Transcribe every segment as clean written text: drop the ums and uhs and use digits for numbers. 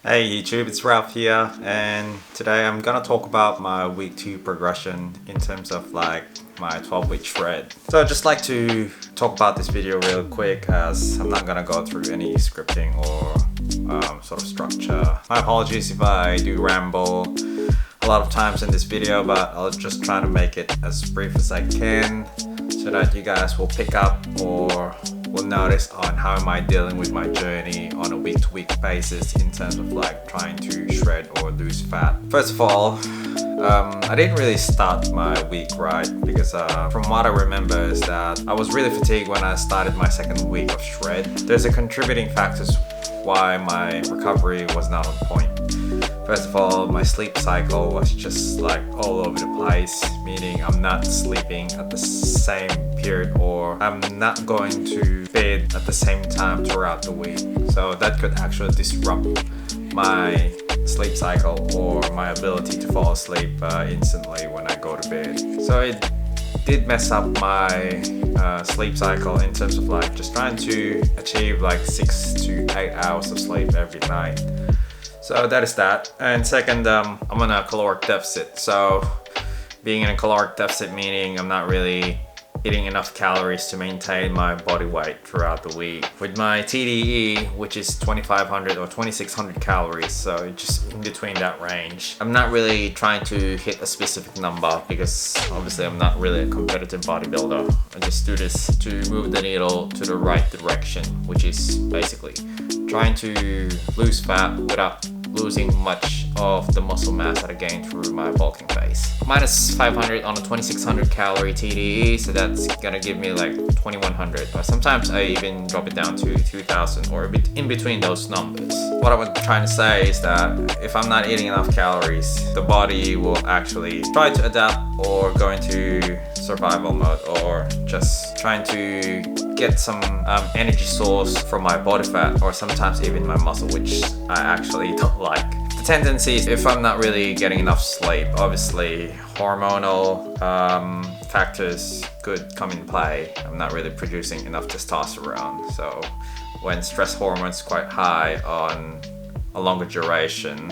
Hey YouTube, it's Ralph here, and today I'm gonna talk about my week 2 progression in terms of like my 12-week shred. So I'd just like to talk about this video real quick as I'm not gonna go through any scripting or sort of structure. My apologies if I do ramble a lot of times in this video, but I'll just try to make it as brief as I can so that you guys will pick up or will notice on how am I dealing with my journey on a week-to-week basis in terms of like trying to shred or lose fat. First of all, I didn't really start my week right because from what I remember is that I was really fatigued when I started my second week of shred. There's a contributing factors why my recovery was not on point. First of all, my sleep cycle was just like all over the place, meaning I'm not sleeping at the same period or I'm not going to bed at the same time throughout the week. So that could actually disrupt my sleep cycle or my ability to fall asleep instantly when I go to bed. So it did mess up my sleep cycle in terms of like just trying to achieve like 6 to 8 hours of sleep every night. So that is that. And second, I'm on a caloric deficit. So being in a caloric deficit meaning I'm not really eating enough calories to maintain my body weight throughout the week. With my TDE, which is 2500 or 2600 calories, so just in between that range. I'm not really trying to hit a specific number because obviously I'm not really a competitive bodybuilder. I just do this to move the needle to the right direction, which is basically trying to lose fat without losing much of the muscle mass that I gained through my bulking phase. Minus 500 on a 2600 calorie TDE, so that's gonna give me like 2100, or sometimes I even drop it down to 2000 or in between those numbers. What I'm trying to say is that if I'm not eating enough calories, the body will actually try to adapt or go into survival mode or just trying to get some energy source from my body fat or sometimes even my muscle, which I actually don't like. The tendency is if I'm not really getting enough sleep, obviously hormonal factors could come in play. I'm not really producing enough testosterone, so when stress hormones quite high on a longer duration,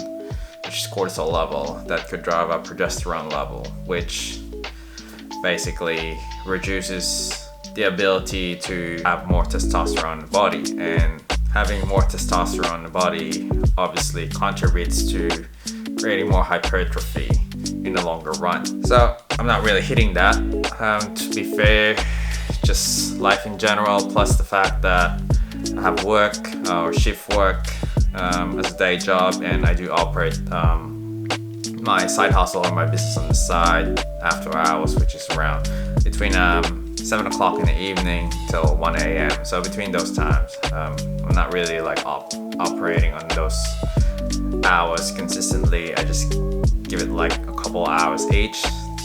which is cortisol level, that could drive up progesterone level, which basically reduces the ability to have more testosterone in the body, and having more testosterone in the body obviously contributes to creating more hypertrophy in the longer run. So I'm not really hitting that. To be fair, just life in general, plus the fact that I have work or shift work as a day job, and I do operate my side hustle or my business on the side after hours, which is around between 7 o'clock in the evening till 1 a.m. So between those times, I'm not really like operating on those hours consistently. I just give it like a couple hours each.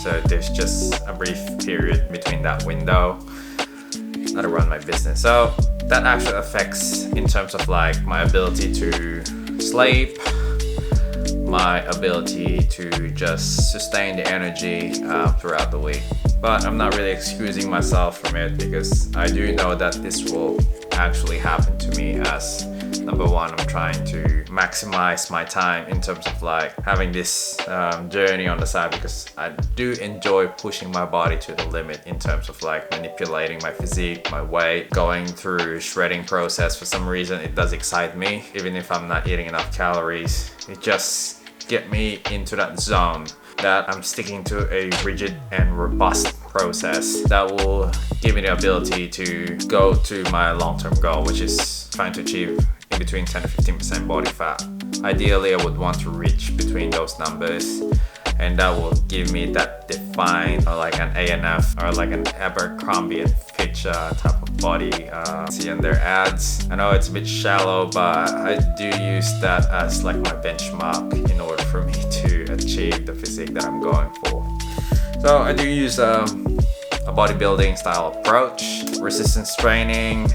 So there's just a brief period between that window that I run my business. So that actually affects in terms of like my ability to sleep, my ability to just sustain the energy throughout the week. But I'm not really excusing myself from it because I do know that this will actually happen to me as number one, I'm trying to maximize my time in terms of like having this journey on the side, because I do enjoy pushing my body to the limit in terms of like manipulating my physique, my weight, going through shredding process. For some reason it does excite me, even if I'm not eating enough calories. It just get me into that zone that I'm sticking to a rigid and robust process that will give me the ability to go to my long-term goal, which is trying to achieve in between 10 to 15% body fat. Ideally, I would want to reach between those numbers, and that will give me that defined or like an ANF or like an Abercrombie and Fitch type of body. See in their ads. I know it's a bit shallow, but I do use that as like my benchmark in order for me to achieve the physique that I'm going for. So I do use a bodybuilding style approach, resistance training.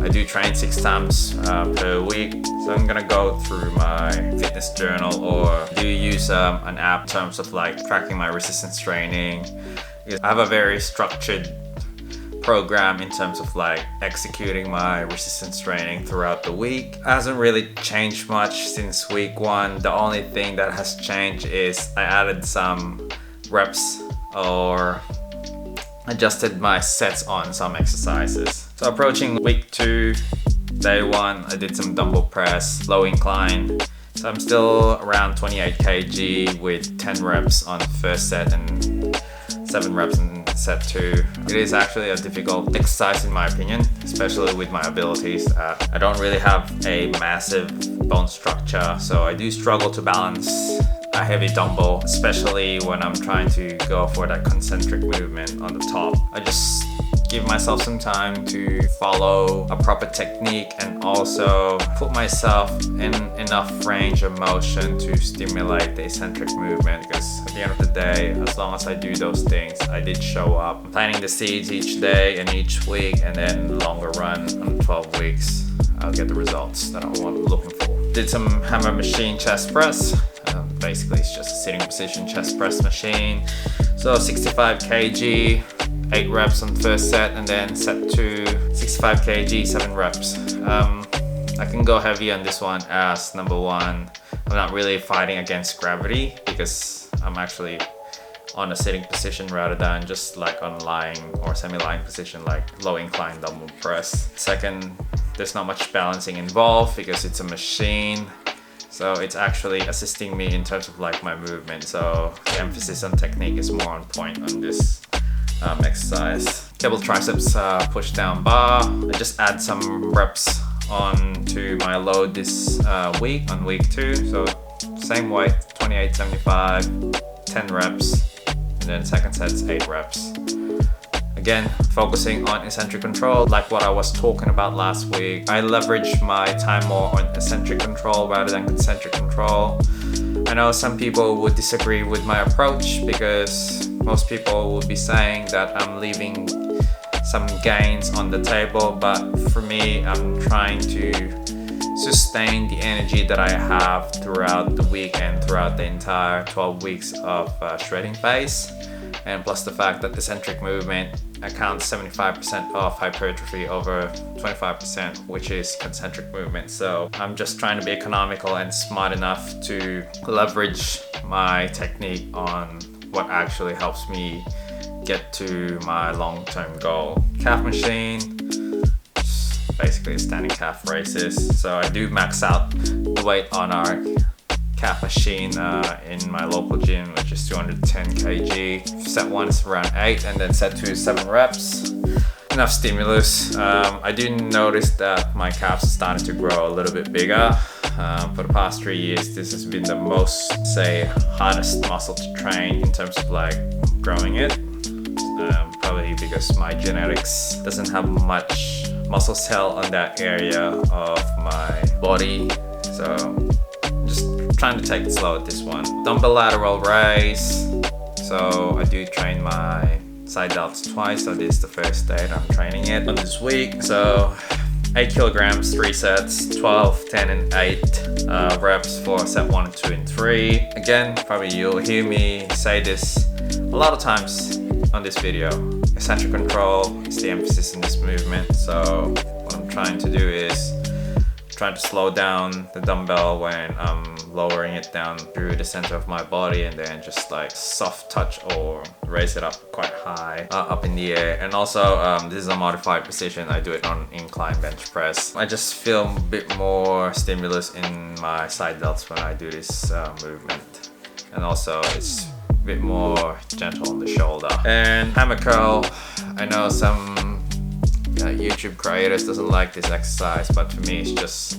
I do train 6 times per week, so I'm gonna go through my fitness journal or do use an app in terms of like tracking my resistance training. I have a very structured program in terms of like executing my resistance training throughout the week hasn't really changed much since week 1. The only thing that has changed is I added some reps or adjusted my sets on some exercises. So approaching week 2, day 1, I did some dumbbell press, low incline. So I'm still around 28 kg with 10 reps on first set and 7 reps in set 2. It is actually a difficult exercise in my opinion, especially with my abilities. I don't really have a massive bone structure, so I do struggle to balance a heavy dumbbell, especially when I'm trying to go for that concentric movement on the top. I just give myself some time to follow a proper technique and also put myself in enough range of motion to stimulate the eccentric movement, because at the end of the day, as long as I do those things, I did show up. I'm planting the seeds each day and each week, and then longer run on 12 weeks, I'll get the results that I'm looking for. Did some hammer machine chest press. Basically, it's just a sitting position chest press machine. So 65 kg, 8 reps on first set, and then set 2, 65 kg, 7 reps. I can go heavy on this one as number 1, I'm not really fighting against gravity because I'm actually on a sitting position rather than just like on lying or semi-lying position like low incline dumbbell press. Second, there's not much balancing involved because it's a machine. So it's actually assisting me in terms of like my movement. So the emphasis on technique is more on point on this exercise. Cable triceps push down bar. I just add some reps on to my load this week on week 2. So same weight, 28.75, 10 reps, and then second set's 8 reps. Again, focusing on eccentric control, like what I was talking about last week. I leverage my time more on eccentric control rather than concentric control. I know some people would disagree with my approach because most people would be saying that I'm leaving some gains on the table, but for me, I'm trying to sustain the energy that I have throughout the week and throughout the entire 12 weeks of shredding phase. And plus the fact that eccentric movement accounts 75% of hypertrophy over 25%, which is concentric movement. So I'm just trying to be economical and smart enough to leverage my technique on what actually helps me get to my long-term goal. Calf machine, basically standing calf raises. So I do max out the weight on our calf machine in my local gym, which is 210 kg. Set 1 is around 8, and then set 2 is 7 reps. Enough stimulus. I do notice that my calves are starting to grow a little bit bigger. For the past 3 years, this has been the most, hardest muscle to train in terms of like growing it. Probably because my genetics doesn't have much muscle cell on that area of my body. So just trying to take it slow at this one. Dumbbell lateral raise. So I do train my side delts twice. So this is the first day that I'm training it on this week. So 8 kilograms, 3 sets, 12, 10 and 8 reps for set 1, 2 and 3. Again, probably you'll hear me say this a lot of times on this video. Eccentric control is the emphasis in this movement. So what I'm trying to do is trying to slow down the dumbbell when I'm lowering it down through the center of my body, and then just like soft touch or raise it up quite high up in the air. And also this is a modified position. I do it on incline bench press. I just feel a bit more stimulus in my side delts when I do this movement, and also it's a bit more gentle on the shoulder. And hammer curl, I know some YouTube creators doesn't like this exercise, but for me it's just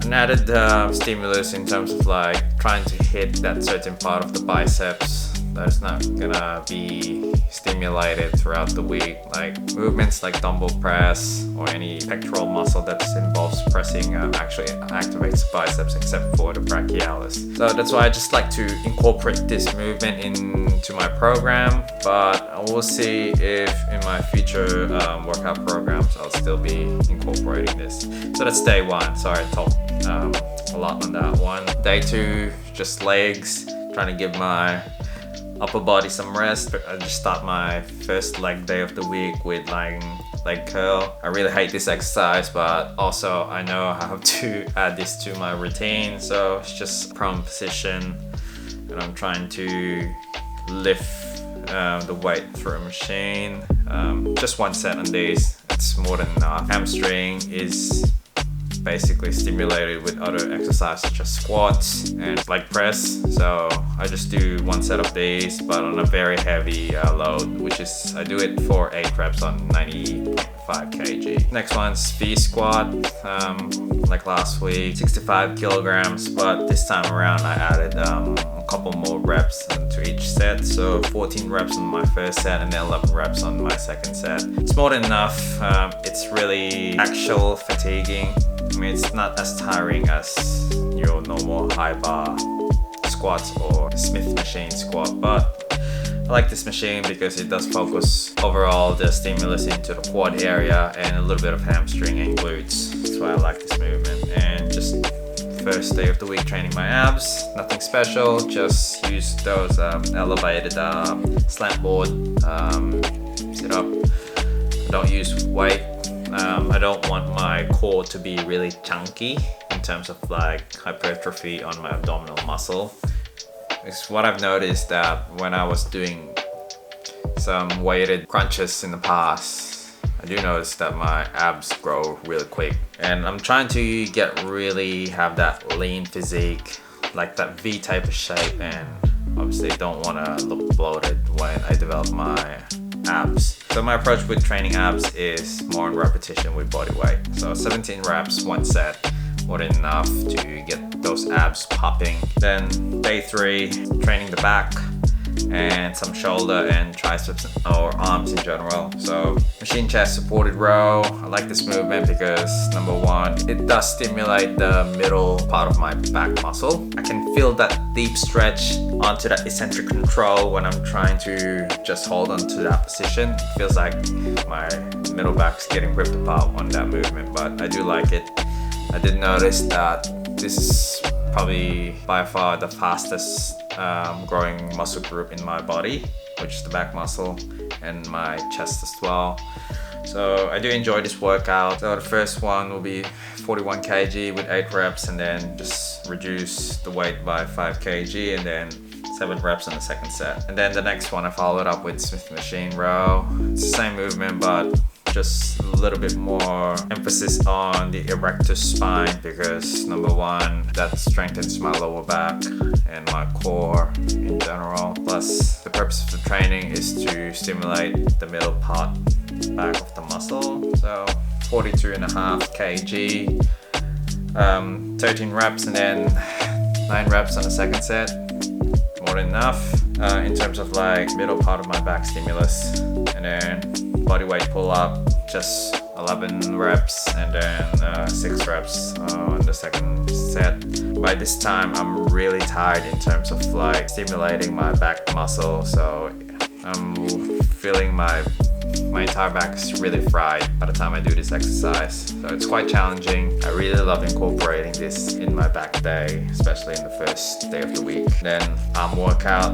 an added stimulus in terms of like trying to hit that certain part of the biceps that's not gonna be stimulated throughout the week. Like movements like dumbbell press or any pectoral muscle that involves pressing actually activates the biceps except for the brachialis. So that's why I just like to incorporate this movement into my program, but I will see if in my future workout programs I'll still be incorporating this. So that's day 1. Sorry, I talked a lot on that one. Day 2, just legs, trying to give my upper body some rest. I just start my first leg day of the week with leg curl. I really hate this exercise, but also I know I have to add this to my routine. So it's just prone position, and I'm trying to lift the weight through a machine. Just one set on these, it's more than enough. Hamstring is basically stimulated with other exercises such as squats and leg press. So I just do one set of these, but on a very heavy load, which is I do it for 8 reps on 90.5 kg. Next one's V squat, like last week, 65 kilograms, but this time around I added a couple more reps to each set. So 14 reps on my first set and then 11 reps on my second set. It's more than enough. It's really actual fatiguing. I mean, it's not as tiring as your normal high bar squats or Smith machine squat, but I like this machine because it does focus overall the stimulus into the quad area and a little bit of hamstring and glutes. That's why I like this movement. And just first day of the week training my abs, nothing special, just use those elevated slant board sit up. I don't use weight. I don't want my core to be really chunky in terms of like hypertrophy on my abdominal muscle. It's what I've noticed that when I was doing some weighted crunches in the past, I do notice that my abs grow really quick. And I'm trying to really have that lean physique, like that V type of shape, and obviously don't want to look bloated when I develop my abs. So my approach with training abs is more on repetition with body weight. So 17 reps, one set, more than enough to get those abs popping. Then day 3, training the back and some shoulder and triceps or arms in general. So machine chest supported row. I like this movement because number 1, it does stimulate the middle part of my back muscle. I can feel that deep stretch onto that eccentric control when I'm trying to just hold on to that position. It feels like my middle back's getting ripped apart on that movement, but I do like it. I did notice that this is probably by far the fastest growing muscle group in my body, which is the back muscle and my chest as well. So I do enjoy this workout. So the first one will be 41 kg with 8 reps, and then just reduce the weight by 5 kg and then 7 reps on the second set. And then the next one I followed up with Smith machine row. It's the same movement, but just a little bit more emphasis on the erector spine, because number 1, that strengthens my lower back and my core in general. Plus the purpose of the training is to stimulate the middle part back of the muscle. So 42.5 kg, 13 reps and then 9 reps on the second set, more than enough in terms of like middle part of my back stimulus. And then body weight pull up, just 11 reps and then 6 reps on the second set. By this time I'm really tired in terms of like stimulating my back muscle, so I'm feeling my entire back is really fried by the time I do this exercise. So it's quite challenging. I really love incorporating this in my back day, especially in the first day of the week. Then arm workout,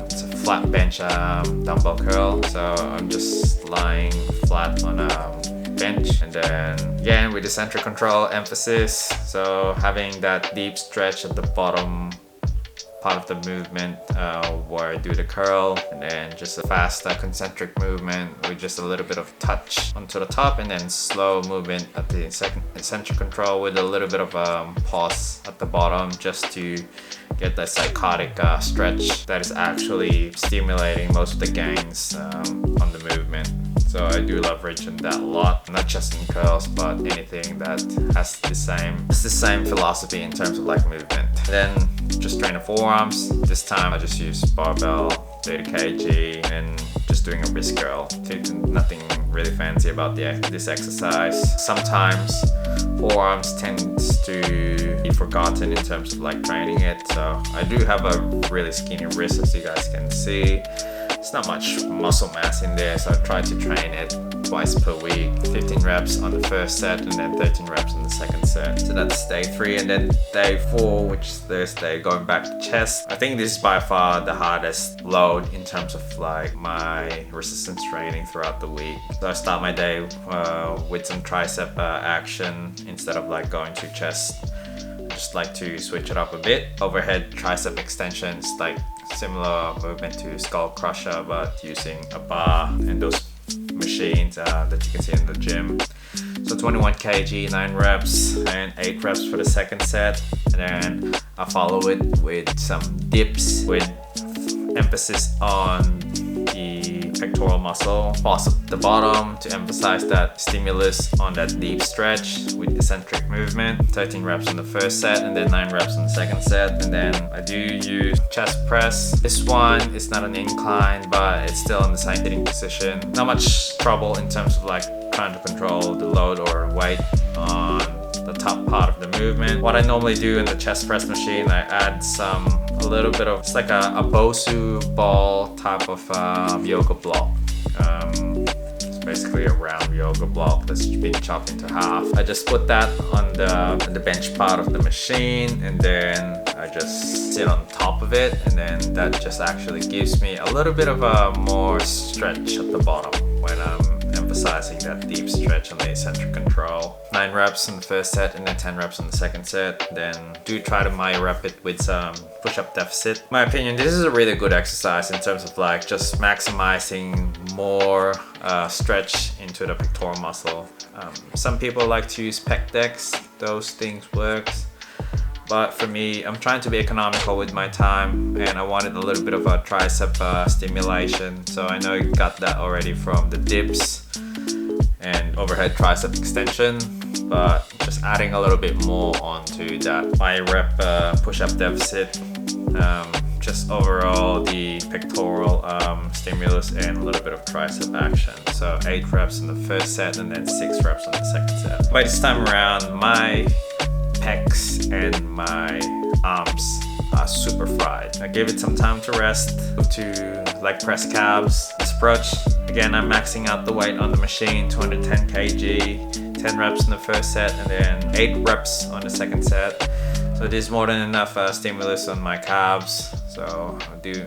it's a flat bench dumbbell curl. So I'm just lying flat on a bench, and then again with eccentric control emphasis. So having that deep stretch at the bottom part of the movement where I do the curl, and then just a fast concentric movement with just a little bit of touch onto the top, and then slow movement at the eccentric control with a little bit of pause at the bottom, just to get that psychotic stretch that is actually stimulating most of the gains on the movement. So I do leverage on that a lot, not just in curls, but anything that has the same philosophy in terms of like movement. Then just train the forearms. This time I just use barbell, 30 kg, and just doing a wrist curl. Nothing really fancy about this exercise. Sometimes forearms tends to be forgotten in terms of like training it. So I do have a really skinny wrist, as you guys can see. it's not much muscle mass in there, so I try to train it twice per week. 15 reps on the first set and then 13 reps on the second set. So that's day 3, and then day 4, which is Thursday, going back to chest. I think this is by far the hardest load in terms of like my resistance training throughout the week. So I start my day with some tricep action instead of like going to chest. I just like to switch it up a bit. Overhead tricep extensions, like similar movement to skull crusher, but using a bar and those machines that you can see in the gym. So 21 kg, 9 reps and 8 reps for the second set, and then I follow it with some dips with emphasis on the pectoral muscle. Pause at the bottom to emphasize that stimulus on that deep stretch with eccentric movement. 13 reps on the first set and then 9 reps on the second set. And then I do use chest press. This one is not an incline, but it's still in the same hitting position. Not much trouble in terms of like trying to control the load or weight on the top part of the movement. What I normally do in the chest press machine, I add a little bit of, it's like a Bosu ball type of yoga block. It's basically a round yoga block that's been chopped into half. I just put that on the bench part of the machine, and then I just sit on top of it, and then that just actually gives me a little bit of a more stretch at the bottom when I'm emphasizing that deep stretch on the eccentric control. 9 reps in the first set and then 10 reps in the second set. Then do try to rep it with some push-up deficit. In my opinion, this is a really good exercise in terms of like just maximizing more stretch into the pectoral muscle. Some people like to use pec decks. Those things works. But for me, I'm trying to be economical with my time, and I wanted a little bit of a tricep stimulation. So I know you got that already from the dips and overhead tricep extension, but just adding a little bit more onto that. My rep push-up deficit, just overall the pectoral stimulus and a little bit of tricep action. So 8 reps in the first set and then 6 reps on the second set. By this time around, my pecs and my arms are super fried. I gave it some time to rest. To leg press calves. This approach, again, I'm maxing out the weight on the machine, 210 kg, 10 reps in the first set and then 8 reps on the second set. So there's more than enough stimulus on my calves. So I do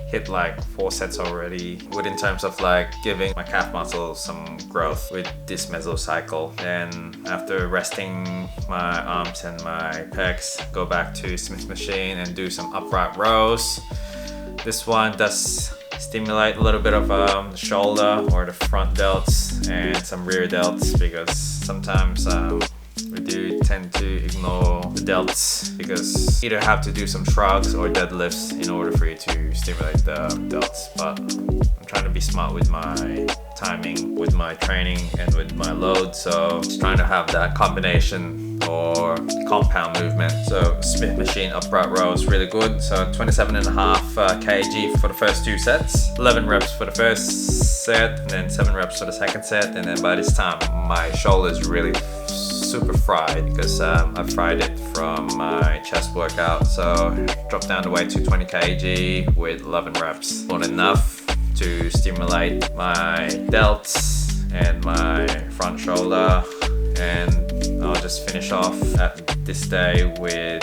hit like 4 sets already, in terms of like giving my calf muscle some growth with this mesocycle. Then after resting my arms and my pecs, go back to Smith machine and do some upright rows. This one does stimulate a little bit of the shoulder or the front delts and some rear delts, because sometimes we do tend to ignore the delts, because you either have to do some shrugs or deadlifts in order for you to stimulate the delts. But I'm trying to be smart with my timing, with my training and with my load, so just trying to have that combination or compound movement. So Smith machine upright row is really good. So 27.5 kg for the first 2 sets, 11 reps for the first set and then 7 reps for the second set. And then by this time my shoulder is really super fried, because I fried it from my chest workout. So dropped down the weight to 20 kg with 11 reps. Not enough to stimulate my delts and my front shoulder, and I'll just finish off at this day with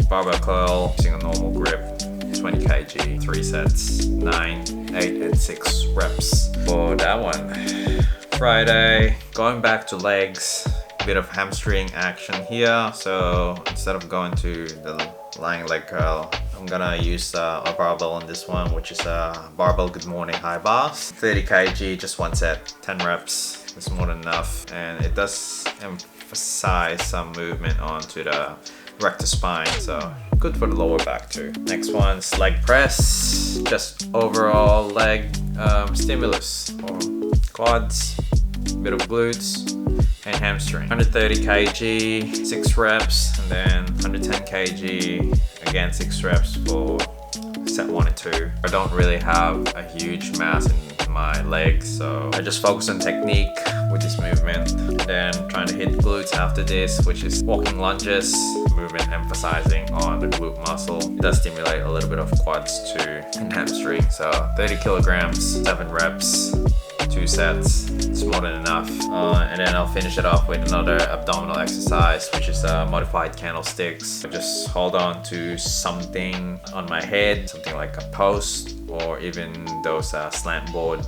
barbell curl using a normal grip, 20 kg, 3 sets, 9, 8 and 6 reps for that one. Friday, going back to legs, a bit of hamstring action here. So instead of going to the lying leg curl, I'm gonna use a barbell on this one, which is a barbell good morning high bars, 30 kg, just 1 set, 10 reps. It's more than enough, and it does emphasize some movement onto the rectus spine, so good for the lower back too. Next one's leg press, just overall leg stimulus for quads, bit of glutes and hamstring. 130 kg, 6 reps, and then 110 kg, again 6 reps for set 1 and 2. I don't really have a huge mass in my legs, so I just focus on technique with this movement. And then trying to hit glutes after this, which is walking lunges, movement emphasizing on the glute muscle. It does stimulate a little bit of quads too and hamstring. So 30 kilograms, 7 reps, 2 sets. It's more than enough. And then I'll finish it off with another abdominal exercise, which is modified candlesticks. Just hold on to something on my head, something like a post, or even those slant board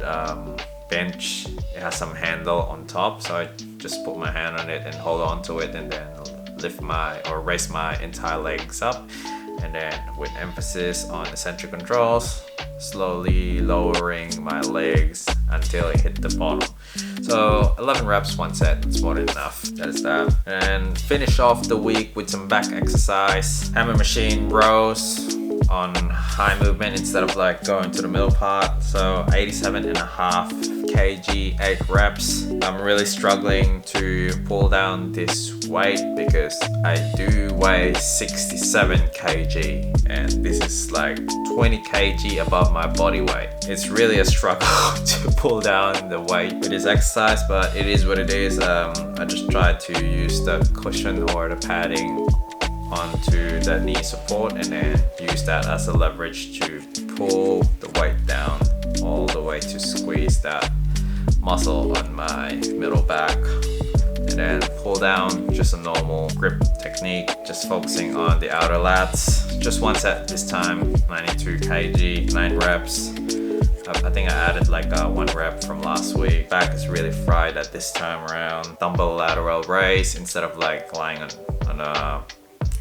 bench. It has some handle on top, so I just put my hand on it and hold on to it, and then raise my entire legs up, and then with emphasis on eccentric controls, slowly lowering my legs until I hit the bottom. So 11 reps, 1 set, that's more than enough. That is that. And finish off the week with some back exercise. Hammer machine rows on high movement instead of like going to the middle part. So 87.5 kg, 8 reps. I'm really struggling to pull down this weight because I do weigh 67 kg and this is like 20 kg above my body weight. It's really a struggle to pull down the weight with this exercise, but it is what it is. I just try to use the cushion or the padding onto the knee support and then use that as a leverage to pull the weight down all the way to squeeze that muscle on my middle back, and then pull down just a normal grip technique, just focusing on the outer lats. Just 1 set this time, 92 kg, 9 reps. I think I added like 1 rep from last week. Back is really fried at this time around. Dumbbell lateral raise instead of like lying on a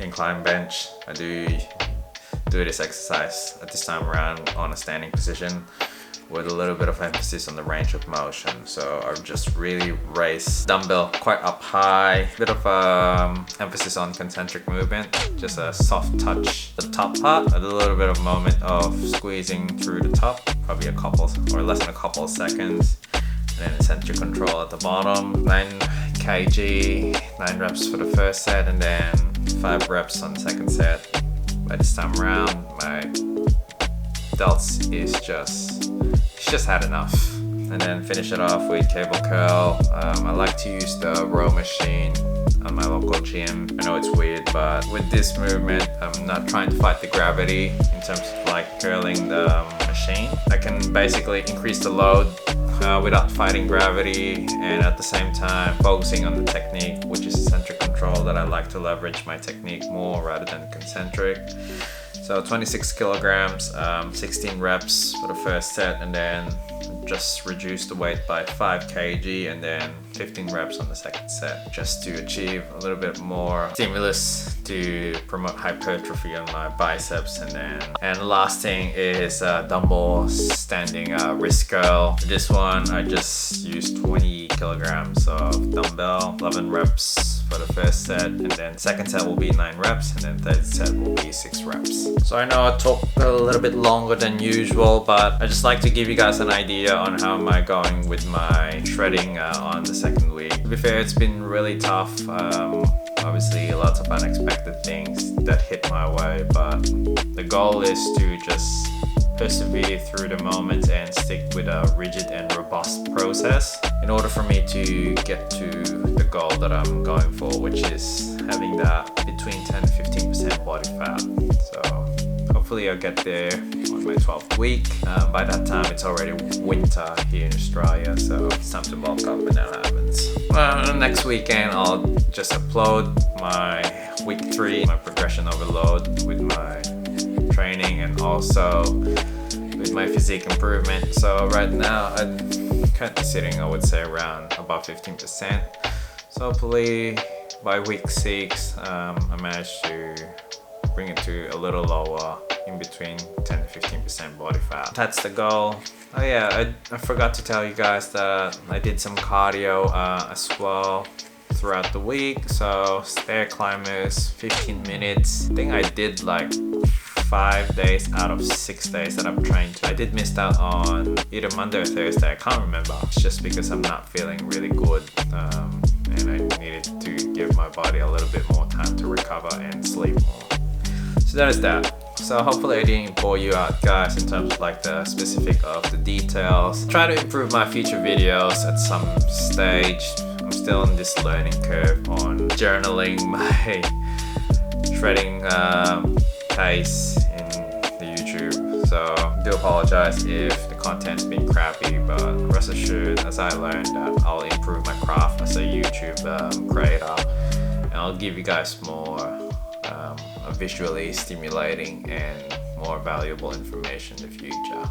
incline bench. I do this exercise at this time around on a standing position with a little bit of emphasis on the range of motion. So I just really raise dumbbell quite up high, bit of emphasis on concentric movement, just a soft touch the top part, a little bit of moment of squeezing through the top, probably a couple or less than a couple of seconds, and then eccentric control at the bottom. 9 kg, 9 reps for the first set, and then 5 reps on the second set. By this time around, my delts is just had enough. And then finish it off with cable curl. I like to use the row machine on my local gym. I know it's weird, but with this movement, I'm not trying to fight the gravity in terms of like curling the machine. I can basically increase the load without fighting gravity, and at the same time focusing on the technique, which is eccentric control, that I like to leverage my technique more rather than concentric. So 26 kilograms, 16 reps for the first set, and then just reduce the weight by 5 kg, and then 15 reps on the second set, just to achieve a little bit more stimulus to promote hypertrophy on my biceps. And the last thing is dumbbell standing wrist curl. For this one, I just used 20 kilograms of dumbbell, 11 reps for the first set, and then second set will be 9 reps, and then third set will be 6 reps. So I know I talked a little bit longer than usual, but I just like to give you guys an idea on how am I going with my shredding on the second week. To be fair, it's been really tough. Obviously lots of unexpected things that hit my way, but the goal is to just persevere through the moments and stick with a rigid and robust process in order for me to get to the goal that I'm going for, which is having that between 10 to 15% body fat. So hopefully I'll get there on my 12th week. By that time it's already winter here in Australia, so it's time to bulk up when that happens. Well, next weekend I'll just upload my week 3, my progression overload with my training and also with my physique improvement. So right now I'm currently sitting, I would say, around about 15%. So hopefully by week 6 I managed to bring it to a little lower, in between 10 to 15% body fat. That's the goal. Oh yeah, I forgot to tell you guys that I did some cardio as well throughout the week. So stair climbers, 15 minutes. I think I did like 5 days out of 6 days that I've trained. I did miss out on either Monday or Thursday, I can't remember. It's just because I'm not feeling really good and I needed to give my body a little bit more time to recover and sleep more. So that is that. So hopefully I didn't bore you out guys in terms of like the specific of the details. Try to improve my future videos at some stage. I'm still on this learning curve on journaling my shredding pace in the YouTube. So I do apologize if the content's been crappy, but rest assured as I learned that I'll improve my craft as a YouTube creator, and I'll give you guys more visually stimulating and more valuable information in the future.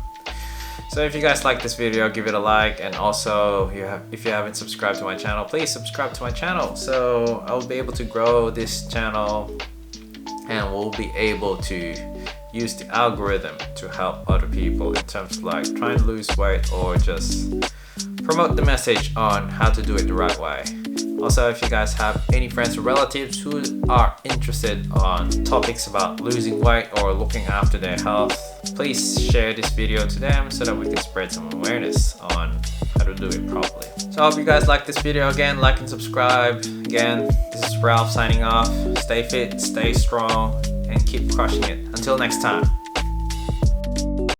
So if you guys like this video, give it a like, and also if you haven't subscribed to my channel, please subscribe to my channel so I'll be able to grow this channel and we'll be able to use the algorithm to help other people in terms of like trying to lose weight or just promote the message on how to do it the right way. Also, if you guys have any friends or relatives who are interested on topics about losing weight or looking after their health, please share this video to them so that we can spread some awareness on how to do it properly. So I hope you guys like this video. Again, like and subscribe. Again, this is Ralph signing off. Stay fit, stay strong, and keep crushing it. Until next time.